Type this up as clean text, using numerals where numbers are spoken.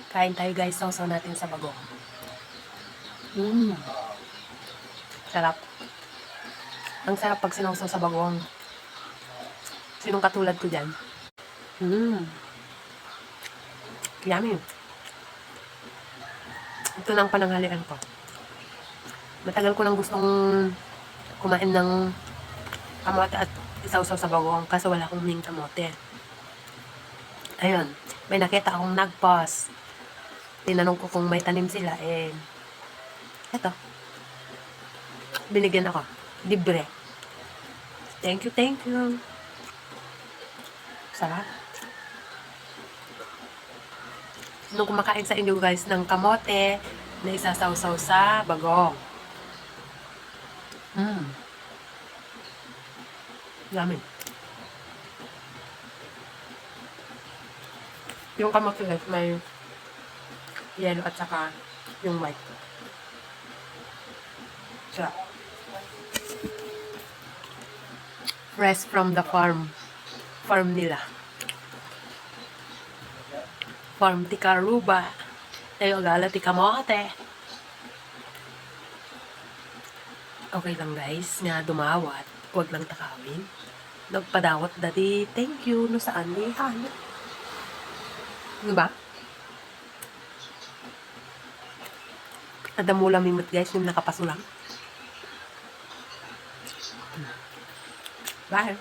Kain tayo guys, sausaw natin sa bagong. Sarap. Ang sarap pag sinausaw sa bagong. Sinong katulad ko dyan? Yummy. Ito na ang pananghalian ko. Matagal ko nang gustong kumain ng kamote at isausaw sa bagong kasi wala akong ming kamote. Ayun, may nakita akong nag-pause. Tinanong ko kung may tanim sila, eto. Binigyan ako. Libre. Thank you, thank you. Sarap. Nung kumakain sa inyo guys ng kamote na isasawsaw sa bagong. Yummy. Yung kamote guys may yellow at saka yung white. Sarap. Fresh from the farm. Farm nila. Farm ti Karuba. Tayo gala ti kamote. Okay lang guys, nga dumawat. Huwag lang takawin. Nagpadawat dati, thank you. No saan ni Hana? Diba? Adamula mimot guys, yung nakapasulang. Bye.